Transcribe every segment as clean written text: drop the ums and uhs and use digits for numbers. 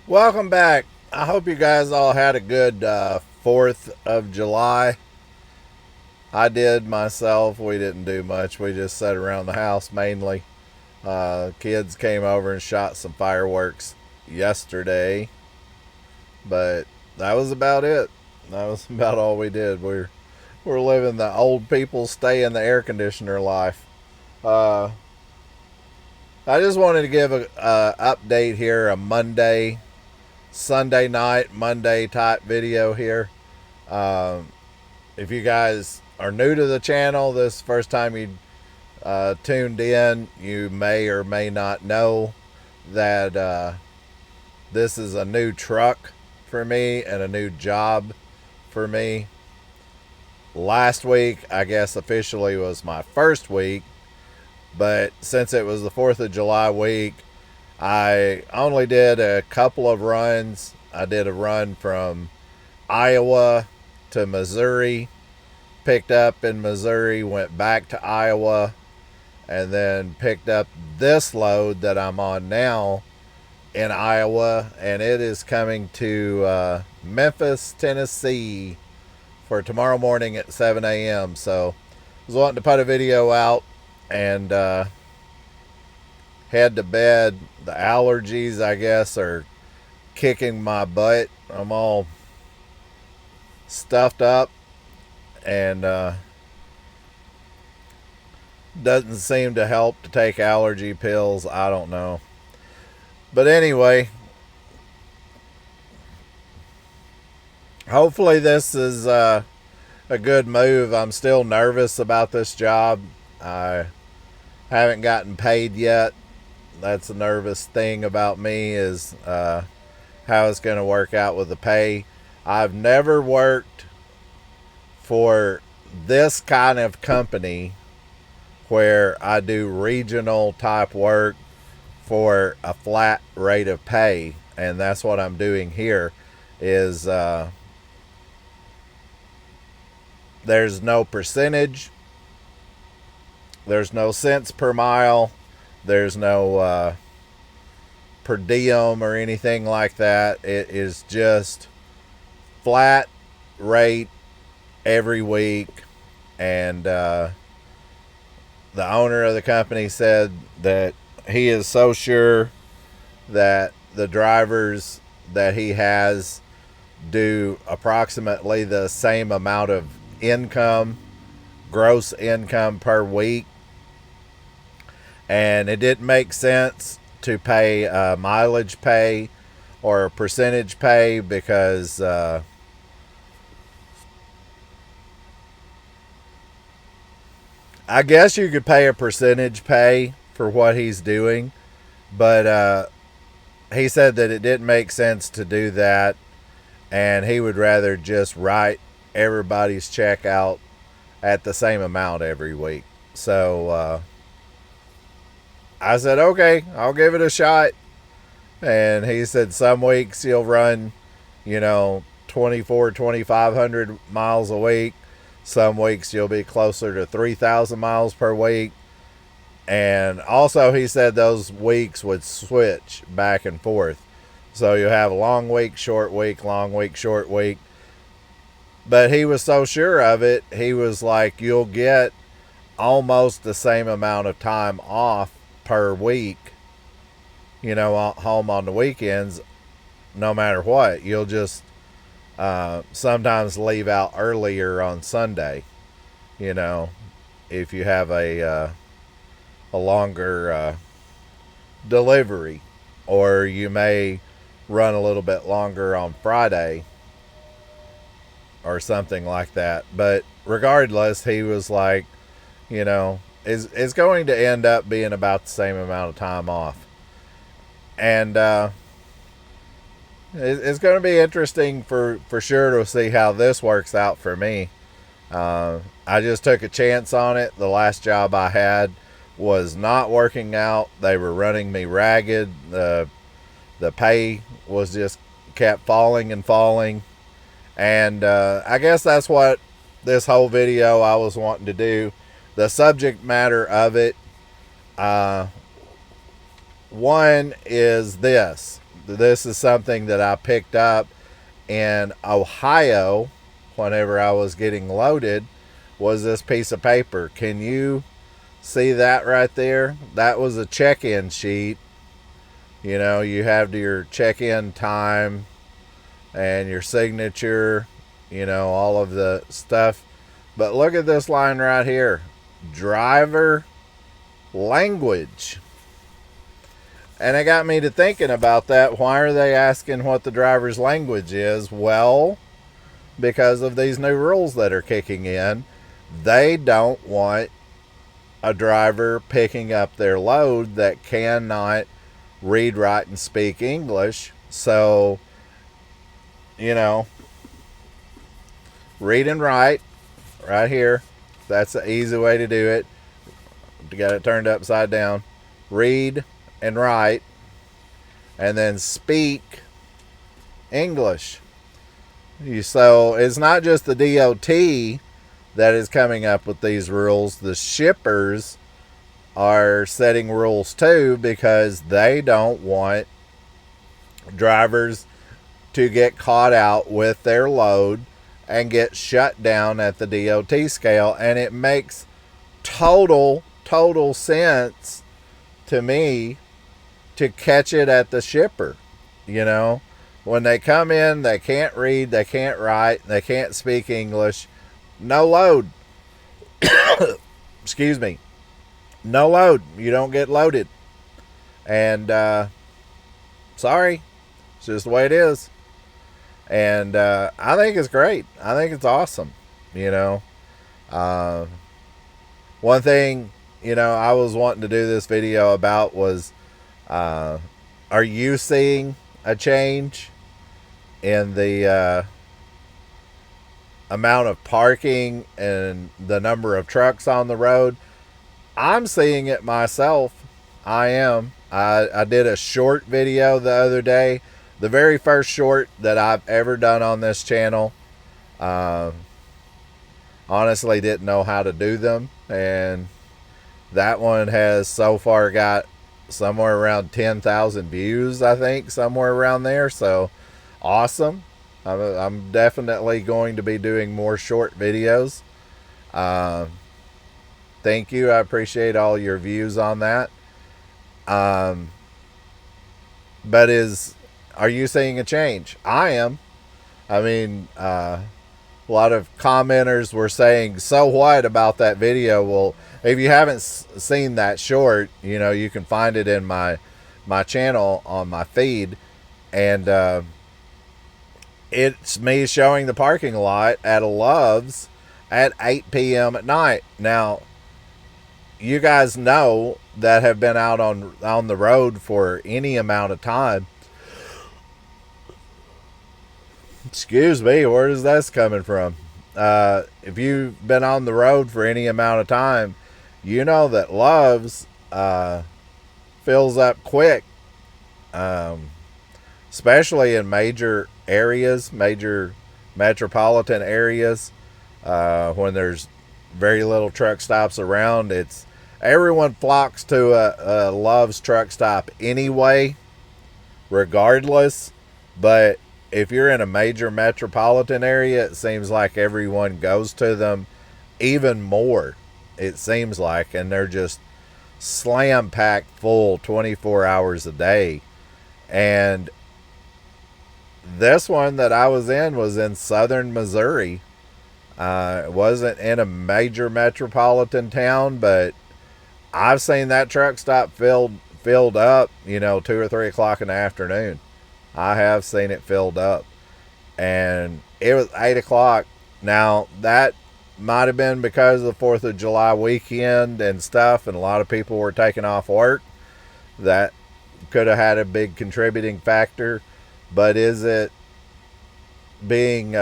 Welcome back. I hope you guys all had a good 4th of July. I did myself. We didn't do much. We just sat around the house mainly. Kids came over and shot some fireworks yesterday, but that was about it. That was about all we did. We're living the old people stay in the air conditioner life. Uh, I just wanted to give a update here, a Sunday night, Monday type video here. Um, if you guys are new to the channel, this is the first time you tuned in, you may or may not know that this is a new truck for me and a new job for me. Last week, I guess officially was my first week, but since it was the 4th of July week, I only did a couple of runs. I did a run from Iowa to Missouri, picked up in Missouri, went back to Iowa, and then picked up this load that I'm on now in Iowa, and it is coming to Memphis, Tennessee for tomorrow morning at 7 a.m. So I was wanting to put a video out and head to bed. The allergies, I guess, are kicking my butt. I'm all stuffed up and doesn't seem to help to take allergy pills. I don't know. But anyway, hopefully this is a good move. I'm still nervous about this job. I haven't gotten paid yet. That's a nervous thing about me is how it's going to work out with the pay. I've never worked for this kind of company where I do regional type work for a flat rate of pay, and that's what I'm doing here. Is there's no percentage, there's no cents per mile, there's no per diem or anything like that. It is just flat rate every week, and the owner of the company said that he is so sure that the drivers that he has do approximately the same amount of income, gross income per week. And it didn't make sense to pay mileage pay or percentage pay because I guess you could pay a percentage pay for what he's doing, but he said that it didn't make sense to do that, and he would rather just write everybody's check out at the same amount every week. So I said, okay, I'll give it a shot. And he said some weeks he'll run, 2,500 miles a week. Some weeks you'll be closer to 3,000 miles per week. And also he said those weeks would switch back and forth. So you have a long week, short week, long week, short week. But he was so sure of it, he was like, you'll get almost the same amount of time off per week, home on the weekends, no matter what. You'll just sometimes leave out earlier on Sunday, if you have a longer delivery, or you may run a little bit longer on Friday or something like that. But regardless, he was like, is going to end up being about the same amount of time off. And it's going to be interesting for sure to see how this works out for me. I just took a chance on it. The last job I had was not working out. They were running me ragged. The pay was just kept falling and falling. And I guess that's what this whole video I was wanting to do. The subject matter of it, one is this. this is something that I picked up in Ohio whenever I was getting loaded, was this piece of paper. Can you see that right there? That was a check-in sheet. You know, you have your check-in time and your signature, you know, all of the stuff. But look at this line right here. Driver language. And it got me to thinking about that. Why are they asking what the driver's language is? Well, because of these new rules that are kicking in. They don't want a driver picking up their load that cannot read, write, and speak English. So, you know, read and write right here. That's the easy way to do it. You got it turned upside down. Read and write, and then speak English. So it's not just the DOT that is coming up with these rules. The shippers are setting rules too, because they don't want drivers to get caught out with their load and get shut down at the DOT scale. And it makes total sense to me to catch it at the shipper. You know, when they come in, they can't read, they can't write, they can't speak English. No load. Excuse me. No load. You don't get loaded. And sorry, it's just the way it is. And I think it's great. I think it's awesome. You know, one thing, you know, I was wanting to do this video about was, are you seeing a change in the amount of parking and the number of trucks on the road? I'm seeing it myself. I am. I did a short video the other day, the very first short that I've ever done on this channel. Honestly didn't know how to do them, and that one has so far got somewhere around 10,000 views, I think, somewhere around there. So awesome. I'm definitely going to be doing more short videos. Thank you. I appreciate all your views on that. But are you seeing a change? I am. I mean, a lot of commenters were saying, so what about that video? Well, if you haven't seen that short, you know, you can find it in my channel on my feed. And it's me showing the parking lot at a Love's at 8 p.m. at night. Now, you guys know that have been out on the road for any amount of time. Excuse me, where is this coming from? If you've been on the road for any amount of time, you know that Love's fills up quick, especially in major areas, major metropolitan areas, when there's very little truck stops around. Everyone flocks to a Love's truck stop anyway, regardless. But if you're in a major metropolitan area, it seems like everyone goes to them even more, it seems like. And they're just slam packed full 24 hours a day. And this one that I was in southern Missouri. It wasn't in a major metropolitan town, but I've seen that truck stop filled up, you know, 2 or 3 o'clock in the afternoon. I have seen it filled up. And it was 8 o'clock. Now, that might have been because of the 4th of July weekend and stuff, and a lot of people were taking off work. That could have had a big contributing factor. But is it being...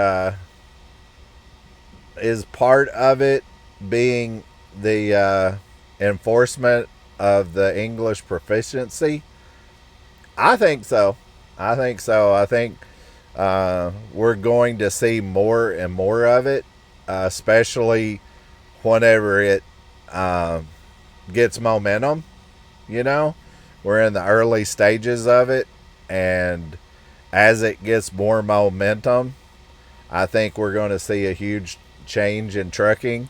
is part of it being the enforcement of the English proficiency? I think so. I think we're going to see more and more of it, especially whenever it gets momentum. You know, we're in the early stages of it. And as it gets more momentum, I think we're going to see a huge change in trucking.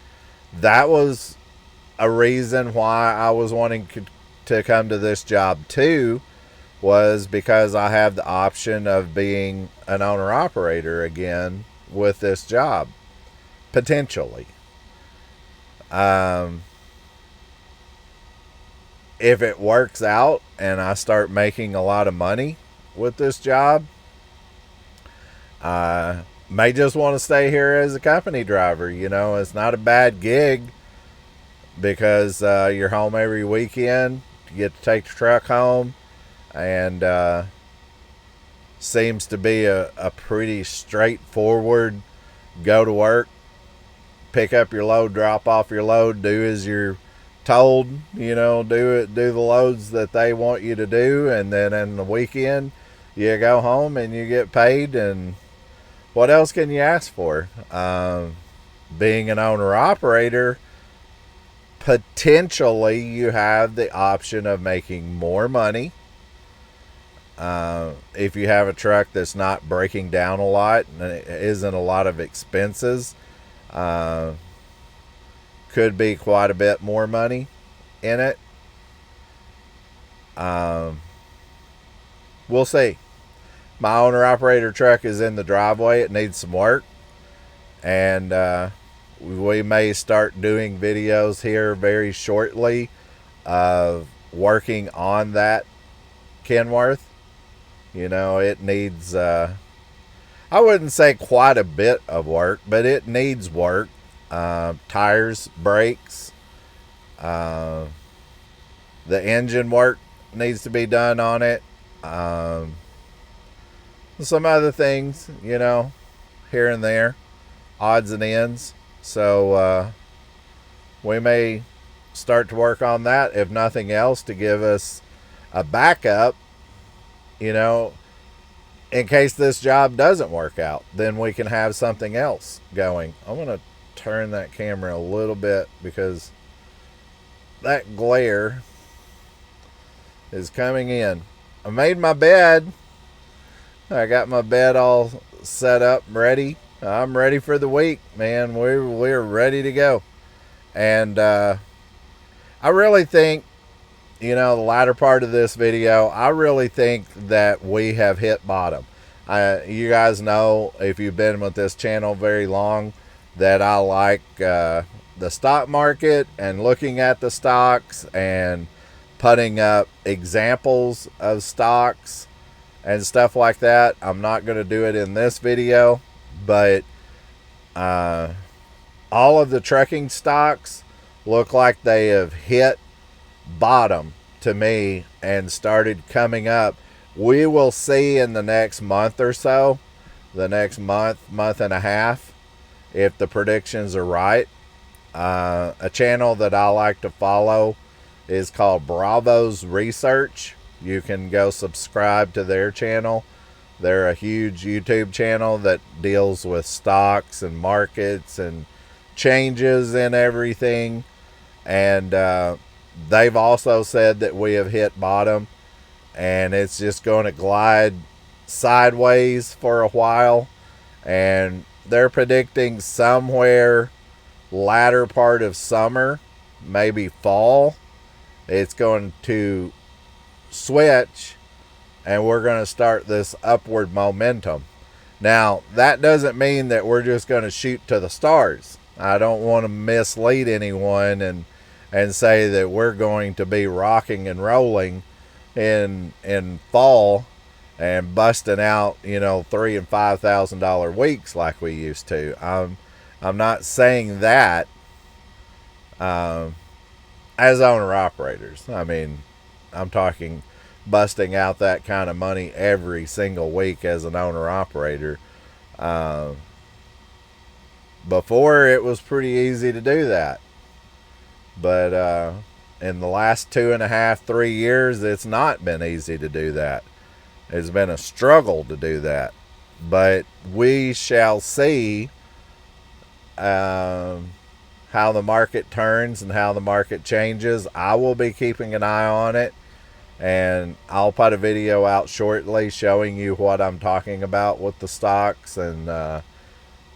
That was a reason why I was wanting to come to this job too, was because I have the option of being an owner operator again with this job, potentially. Um, if it works out and I start making a lot of money with this job, I may just want to stay here as a company driver. You know, it's not a bad gig because you're home every weekend. You get to take the truck home, and seems to be a pretty straightforward go to work, pick up your load, drop off your load, do as you're told, you know, do the loads that they want you to do, and then in the weekend you go home and you get paid. And what else can you ask for? Being an owner operator, potentially you have the option of making more money. If you have a truck that's not breaking down a lot and it isn't a lot of expenses, uh, could be quite a bit more money in it. Um, we'll see. My owner operator truck is in the driveway. It needs some work. And we may start doing videos here very shortly of working on that Kenworth. You know, it needs, I wouldn't say quite a bit of work, but it needs work. Tires, brakes, uh, the engine work needs to be done on it. Some other things, you know, here and there, odds and ends. So we may start to work on that, if nothing else, to give us a backup, you know, in case this job doesn't work out. Then we can have something else going. I'm going to turn that camera a little bit because that glare is coming in. I made my bed. I got my bed all set up, ready. I'm ready for the week, man. We're ready to go. And I really think, you know, the latter part of this video, I really think that we have hit bottom. You guys know, if you've been with this channel very long, that I like the stock market and looking at the stocks and putting up examples of stocks and stuff like that. I'm not going to do it in this video, but all of the trucking stocks look like they have hit bottom to me and started coming up. We will see in the next month or so, the next month and a half, if the predictions are right. A channel that I like to follow is called Bravo's Research. You can go subscribe to their channel. They're a huge YouTube channel that deals with stocks and markets and changes in everything. And they've also said that we have hit bottom and it's just going to glide sideways for a while. And they're predicting somewhere latter part of summer, maybe fall, it's going to switch and we're going to start this upward momentum. Now, that doesn't mean that we're just going to shoot to the stars. I don't want to mislead anyone and say that we're going to be rocking and rolling in fall and busting out, you know, $3,000 and $5,000 weeks like we used to. I'm not saying that as owner operators. I mean, I'm talking busting out that kind of money every single week as an owner operator. Before, it was pretty easy to do that, but in the last 2.5, 3 years, it's not been easy to do that. It's been a struggle to do that, but we shall see how the market turns and how the market changes. I will be keeping an eye on it. And I'll put a video out shortly showing you what I'm talking about with the stocks and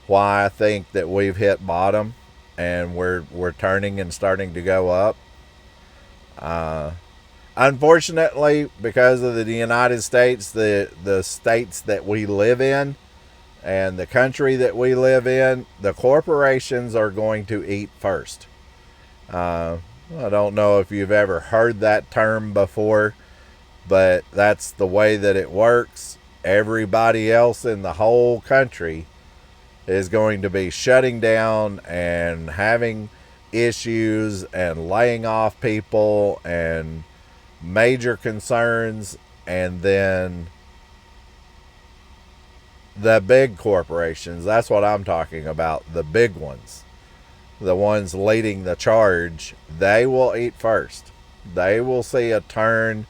why I think that we've hit bottom and we're turning and starting to go up. Uh, Unfortunately, because of the United States, the states that we live in and the country that we live in, the corporations are going to eat first. Uh, I don't know if you've ever heard that term before, but that's the way that it works. Everybody else in the whole country is going to be shutting down and having issues and laying off people and major concerns. And then the big corporations, that's what I'm talking about, the big ones, the ones leading the charge, they will eat first. They will see a turn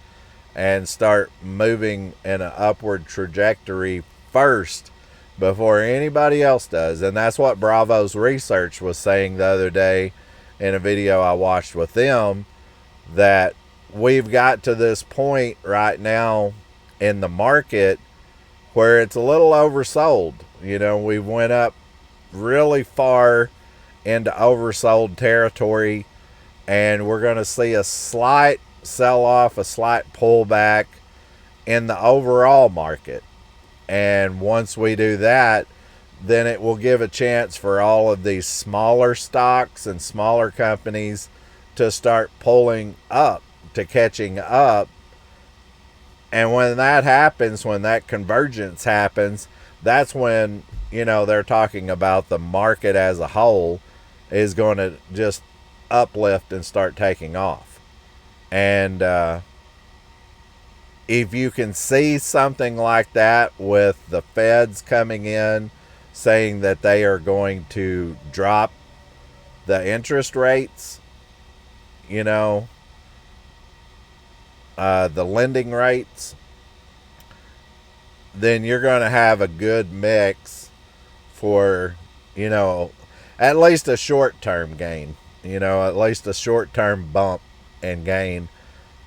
and start moving in an upward trajectory first before anybody else does. And that's what Bravo's research was saying the other day in a video I watched with them, that we've got to this point right now in the market where it's a little oversold. You know, we went up really far into oversold territory, and we're going to see a slight sell off, a slight pullback in the overall market. And once we do that, then it will give a chance for all of these smaller stocks and smaller companies to start pulling up, to catching up. And when that happens, when that convergence happens, that's when, you know, they're talking about the market as a whole is going to just uplift and start taking off. And if you can see something like that with the feds coming in saying that they are going to drop the interest rates, you know, the lending rates, then you're going to have a good mix for, you know, at least a short-term gain, you know, at least a short-term bump and gain.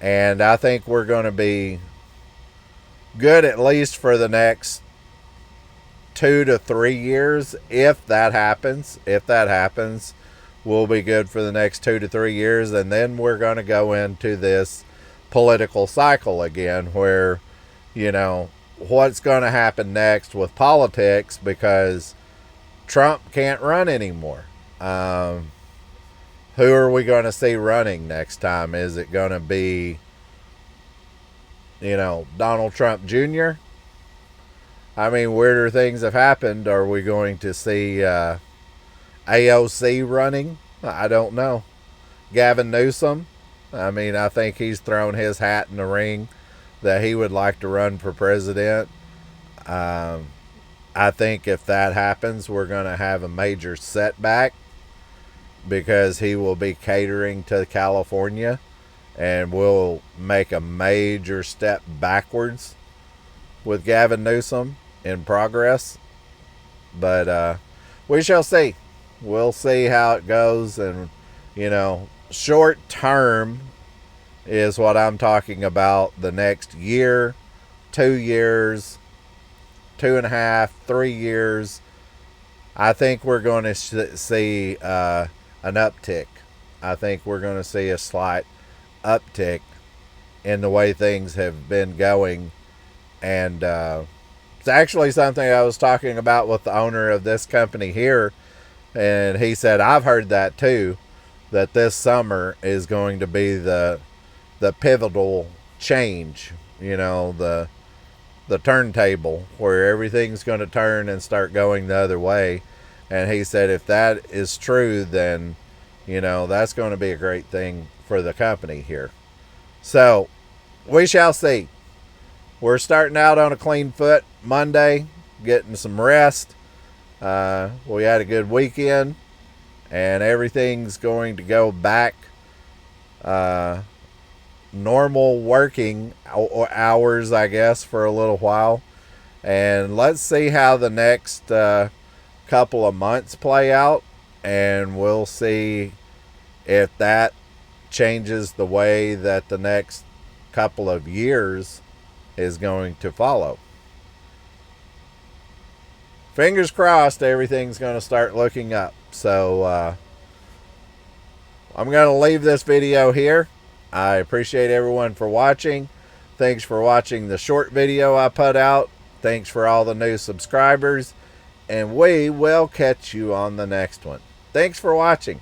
And I think we're going to be good at least for the next 2 to 3 years. If that happens, we'll be good for the next 2 to 3 years. And then we're going to go into this political cycle again where, you know, what's going to happen next with politics, because Trump can't run anymore. Who are we going to see running next time? Is it going to be, you know, Donald Trump Jr.? I mean, weirder things have happened. Are we going to see AOC running? I don't know. Gavin Newsom? I mean, I think he's thrown his hat in the ring that he would like to run for president. I think if that happens, we're going to have a major setback because he will be catering to California and we'll make a major step backwards with Gavin Newsom in progress. But we shall see. We'll see how it goes. And, you know, short term is what I'm talking about. The next year, 2 years, 2.5, 3 years, I think we're going to see an uptick. I think we're going to see a slight uptick in the way things have been going. And it's actually something I was talking about with the owner of this company here. And he said, I've heard that too, that this summer is going to be the pivotal change, you know, the turntable where everything's going to turn and start going the other way. And he said if that is true, then, you know, that's going to be a great thing for the company here. So we shall see. We're starting out on a clean foot Monday, getting some rest. We had a good weekend, and everything's going to go back normal working hours, I guess, for a little while. And let's see how the next couple of months play out, and we'll see if that changes the way that the next couple of years is going to follow. Fingers crossed everything's going to start looking up. So I'm going to leave this video here. I appreciate everyone for watching. Thanks for watching the short video I put out. Thanks for all the new subscribers. And we will catch you on the next one. Thanks for watching.